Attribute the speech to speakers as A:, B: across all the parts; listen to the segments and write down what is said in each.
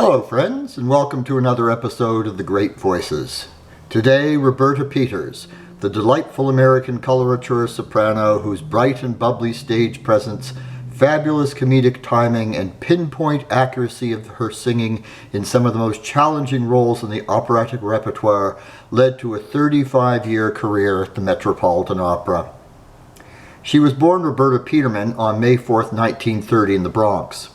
A: Hello friends, and welcome to another episode of The Great Voices. Today, Roberta Peters, the delightful American coloratura soprano whose bright and bubbly stage presence, fabulous comedic timing, and pinpoint accuracy of her singing in some of the most challenging roles in the operatic repertoire led to a 35-year career at the Metropolitan Opera. She was born Roberta Peterman on May 4th, 1930 in the Bronx.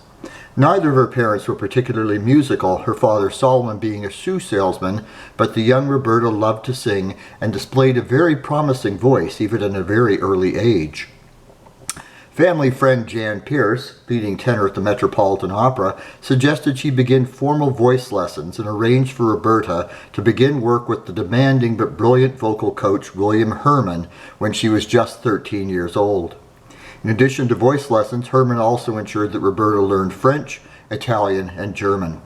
A: Neither of her parents were particularly musical, her father Solomon being a shoe salesman, but the young Roberta loved to sing and displayed a very promising voice even at a very early age. Family friend Jan Pierce, leading tenor at the Metropolitan Opera, suggested she begin formal voice lessons and arranged for Roberta to begin work with the demanding but brilliant vocal coach William Herman when she was just 13 years old. In addition to voice lessons, Herman also ensured that Roberta learned French, Italian, and German.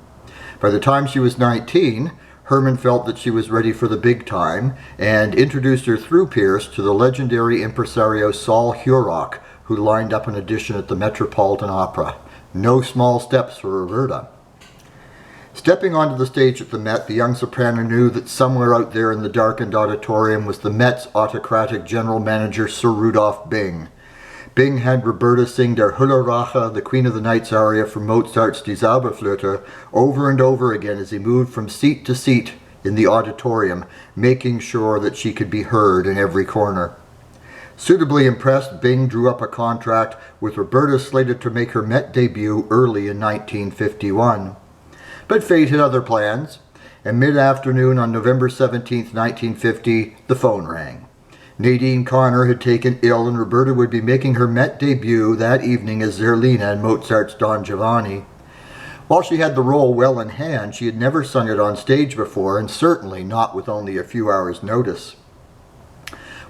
A: By the time she was 19, Herman felt that she was ready for the big time and introduced her through Pierce to the legendary impresario Saul Hurok, who lined up an audition at the Metropolitan Opera. No small steps for Roberta. Stepping onto the stage at the Met, the young soprano knew that somewhere out there in the darkened auditorium was the Met's autocratic general manager Sir Rudolf Bing. Bing had Roberta sing Der Holle Rache, the Queen of the Night's aria from Mozart's Die Zauberflote, over and over again as he moved from seat to seat in the auditorium, making sure that she could be heard in every corner. Suitably impressed, Bing drew up a contract with Roberta slated to make her Met debut early in 1951. But fate had other plans, and mid-afternoon on November 17, 1950, the phone rang. Nadine Conner had taken ill, and Roberta would be making her Met debut that evening as Zerlina in Mozart's Don Giovanni. While she had the role well in hand, she had never sung it on stage before, and certainly not with only a few hours' notice.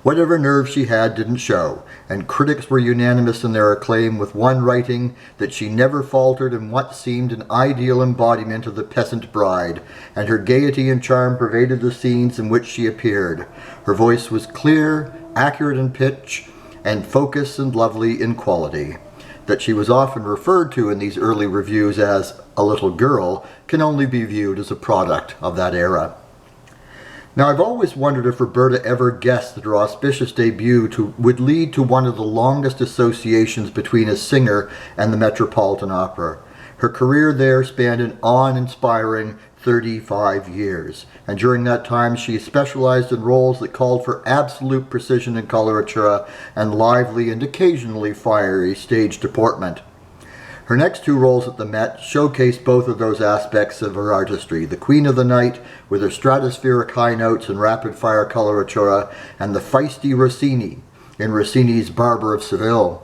A: Whatever nerves she had didn't show, and critics were unanimous in their acclaim, with one writing that she never faltered in what seemed an ideal embodiment of the peasant bride, and her gaiety and charm pervaded the scenes in which she appeared. Her voice was clear, accurate in pitch, and focused and lovely in quality. That she was often referred to in these early reviews as a little girl can only be viewed as a product of that era. Now, I've always wondered if Roberta ever guessed that her auspicious debut would lead to one of the longest associations between a singer and the Metropolitan Opera. Her career there spanned an awe-inspiring 35 years, and during that time she specialized in roles that called for absolute precision in coloratura and lively and occasionally fiery stage deportment. Her next two roles at the Met showcased both of those aspects of her artistry: the Queen of the Night, with her stratospheric high notes and rapid-fire coloratura, and the feisty Rossini, in Rossini's Barber of Seville.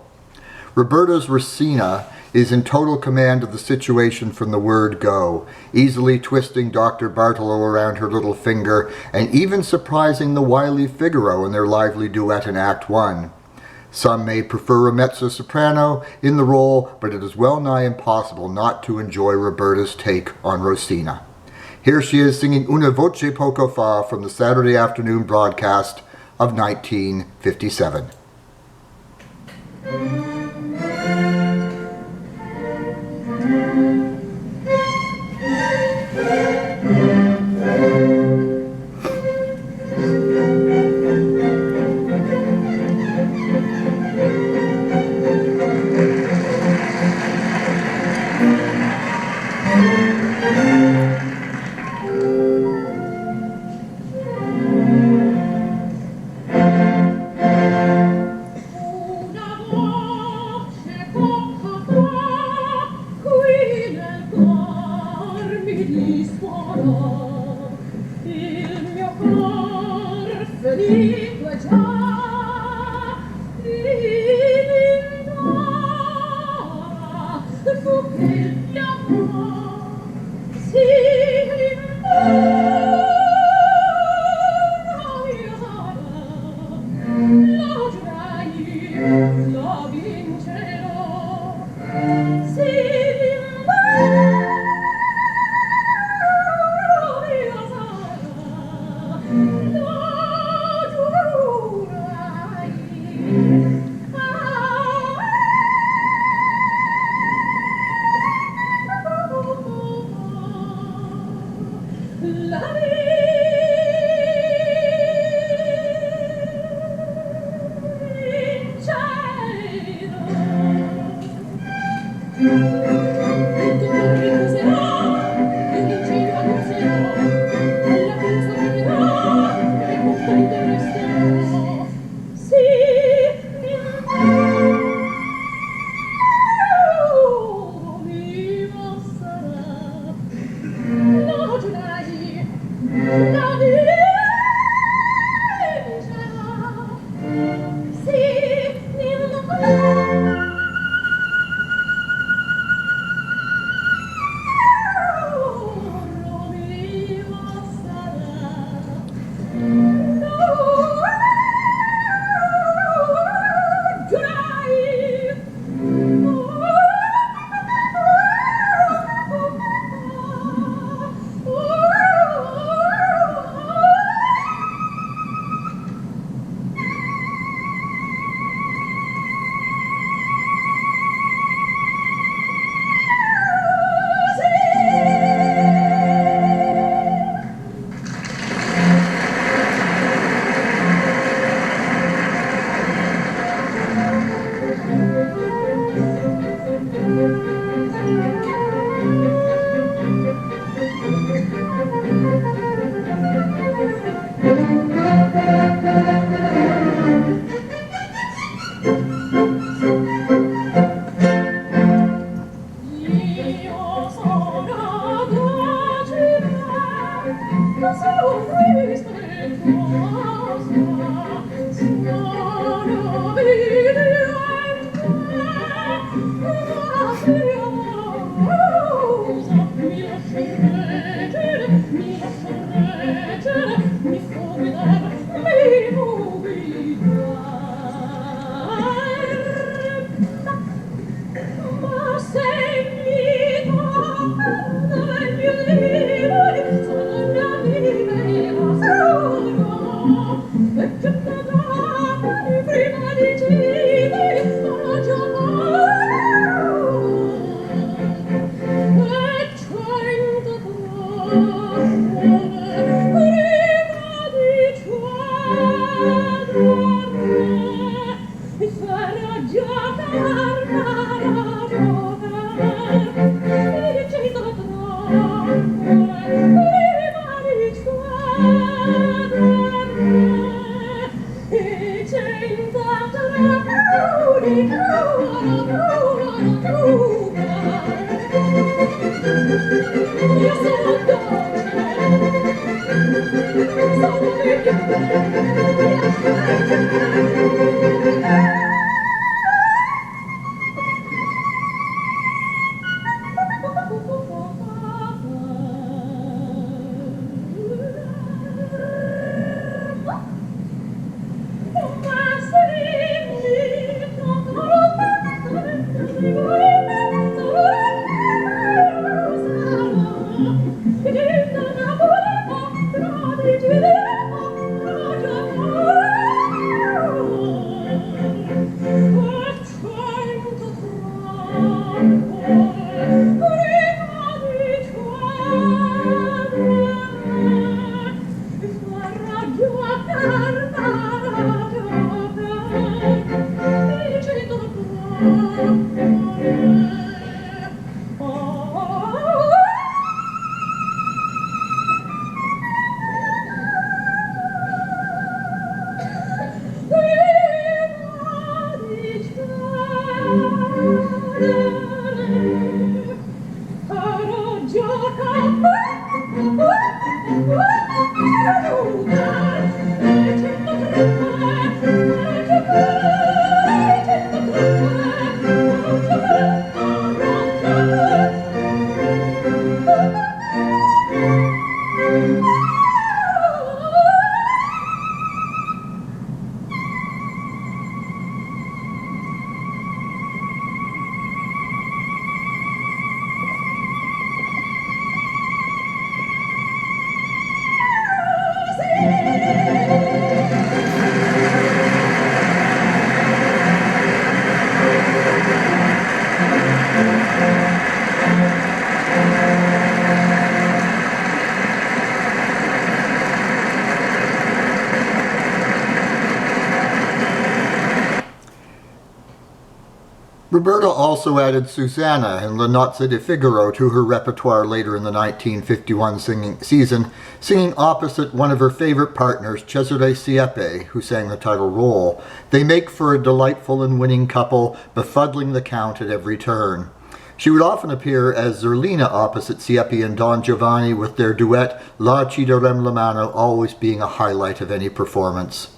A: Roberta's Rossina is in total command of the situation from the word go, easily twisting Dr. Bartolo around her little finger, and even surprising the wily Figaro in their lively duet in Act 1. Some may prefer a mezzo-soprano in the role, but it is well nigh impossible not to enjoy Roberta's take on Rossina. Here she is singing Una voce poco fa from the Saturday afternoon broadcast of 1957. Roberta also added Susanna in Le Nozze di Figaro to her repertoire later in the 1951 season, singing opposite one of her favorite partners, Cesare Siepe, who sang the title role. They make for a delightful and winning couple, befuddling the count at every turn. She would often appear as Zerlina opposite Siepe and Don Giovanni, with their duet La Ci darem la mano always being a highlight of any performance.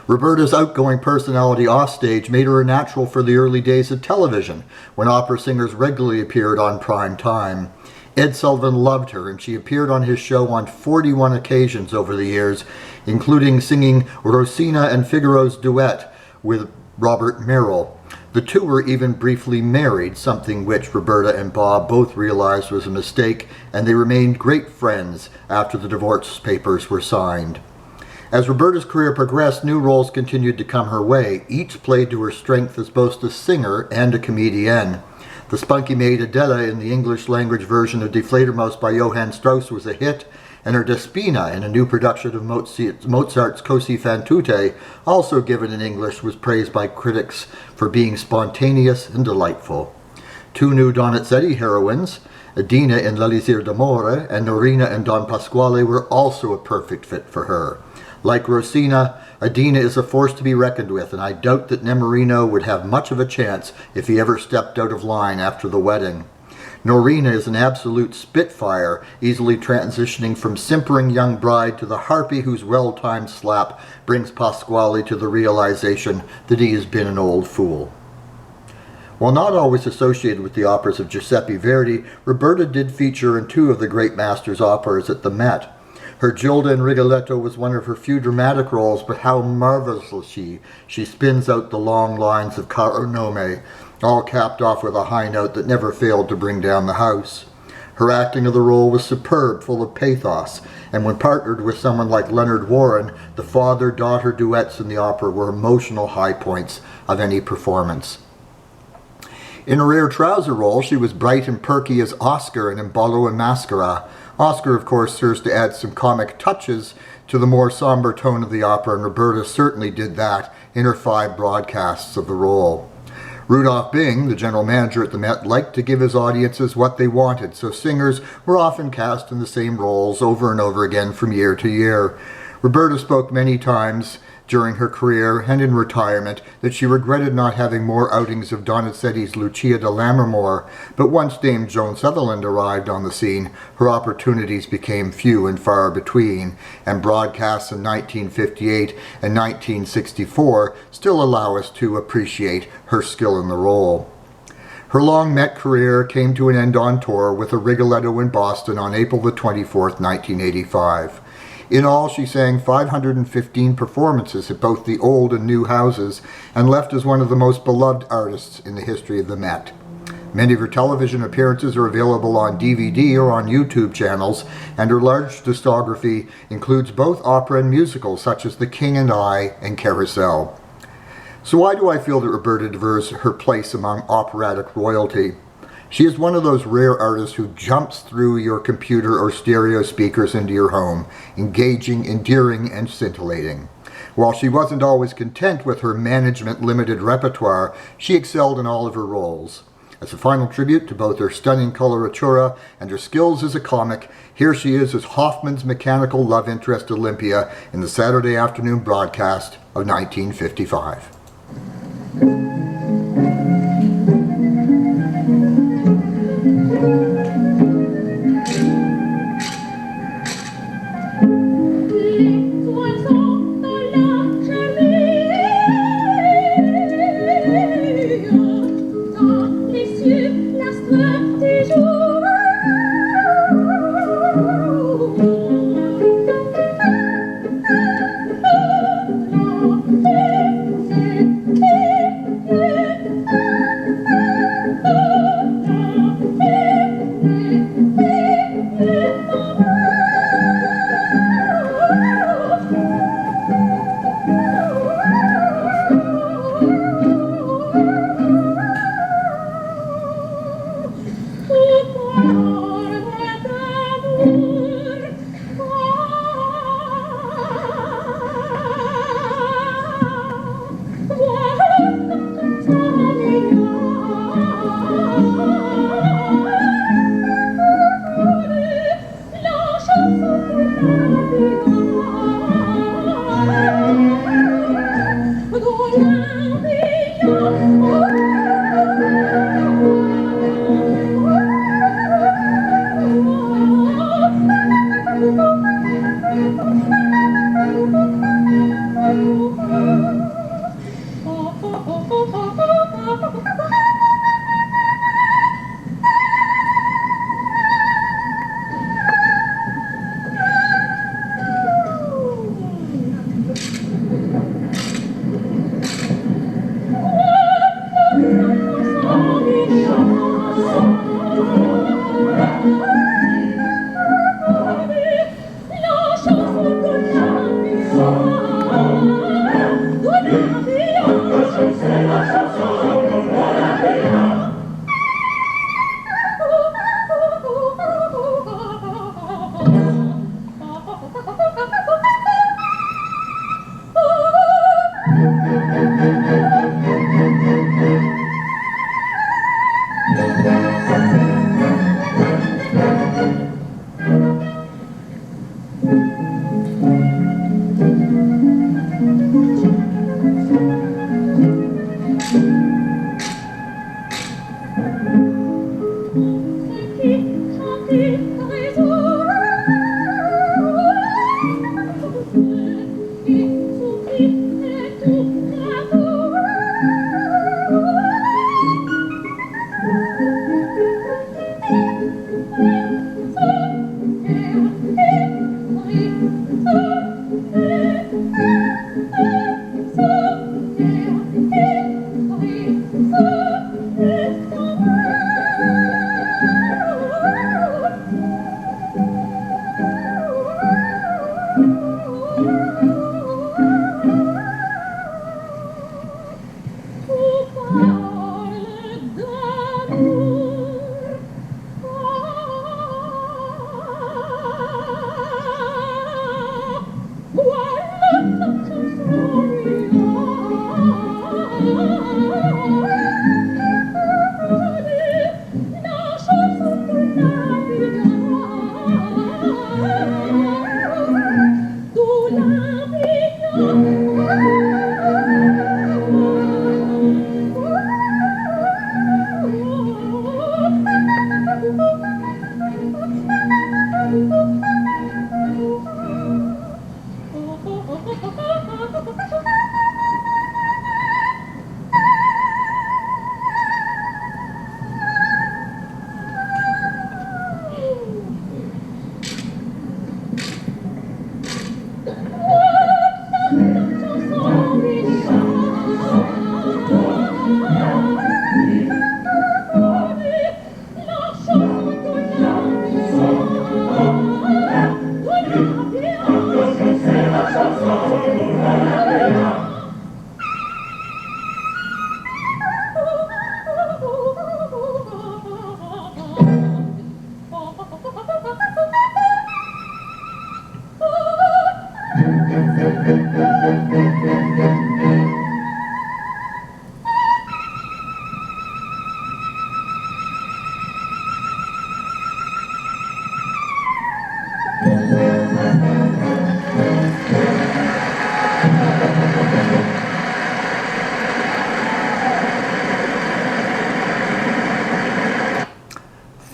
A: Roberta's outgoing personality offstage made her a natural for the early days of television, when opera singers regularly appeared on prime time. Ed Sullivan loved her, and she appeared on his show on 41 occasions over the years, including singing Rosina and Figaro's duet with Robert Merrill. The two were even briefly married, something which Roberta and Bob both realized was a mistake, and they remained great friends after the divorce papers were signed. As Roberta's career progressed, new roles continued to come her way, each played to her strength as both a singer and a comedienne. The spunky maid Adela in the English-language version of Die Fledermaus by Johann Strauss was a hit, and her Despina in a new production of Mozart's Così fan tutte, also given in English, was praised by critics for being spontaneous and delightful. Two new Donizetti heroines, Adina in L'Elisir d'Amore and Norina in Don Pasquale, were also a perfect fit for her. Like Rosina, Adina is a force to be reckoned with, and I doubt that Nemorino would have much of a chance if he ever stepped out of line after the wedding. Norina is an absolute spitfire, easily transitioning from simpering young bride to the harpy whose well-timed slap brings Pasquale to the realization that he has been an old fool. While not always associated with the operas of Giuseppe Verdi, Roberta did feature in two of the great master's operas at the Met. Her Gilda in Rigoletto was one of her few dramatic roles, but how marvelously she spins out the long lines of Caro Nome, all capped off with a high note that never failed to bring down the house. Her acting of the role was superb, full of pathos, and when partnered with someone like Leonard Warren, the father-daughter duets in the opera were emotional high points of any performance. In her rare trouser role, she was bright and perky as Oscar in Imbolo and Mascara. Oscar, of course, serves to add some comic touches to the more somber tone of the opera, and Roberta certainly did that in her 5 broadcasts of the role. Rudolf Bing, the general manager at the Met, liked to give his audiences what they wanted, so singers were often cast in the same roles over and over again from year to year. Roberta spoke many times during her career and in retirement that she regretted not having more outings of Donizetti's Lucia di Lammermoor, but once Dame Joan Sutherland arrived on the scene, her opportunities became few and far between, and broadcasts in 1958 and 1964 still allow us to appreciate her skill in the role. Her long Met career came to an end on tour with a Rigoletto in Boston on April the 24th, 1985. In all, she sang 515 performances at both the old and new houses, and left as one of the most beloved artists in the history of the Met. Many of her television appearances are available on DVD or on YouTube channels, and her large discography includes both opera and musicals such as The King and I and Carousel. So why do I feel that Roberta deserves her place among operatic royalty? She is one of those rare artists who jumps through your computer or stereo speakers into your home, engaging, endearing, and scintillating. While she wasn't always content with her management-limited repertoire, she excelled in all of her roles. As a final tribute to both her stunning coloratura and her skills as a comic, here she is as Hoffman's mechanical love interest Olympia in the Saturday afternoon broadcast of 1955.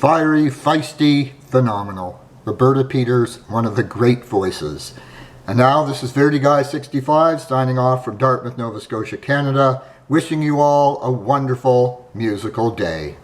A: Fiery, feisty, phenomenal. Roberta Peters, one of the great voices. And now this is Verdi Guy 65 signing off from Dartmouth, Nova Scotia, Canada, wishing you all a wonderful musical day.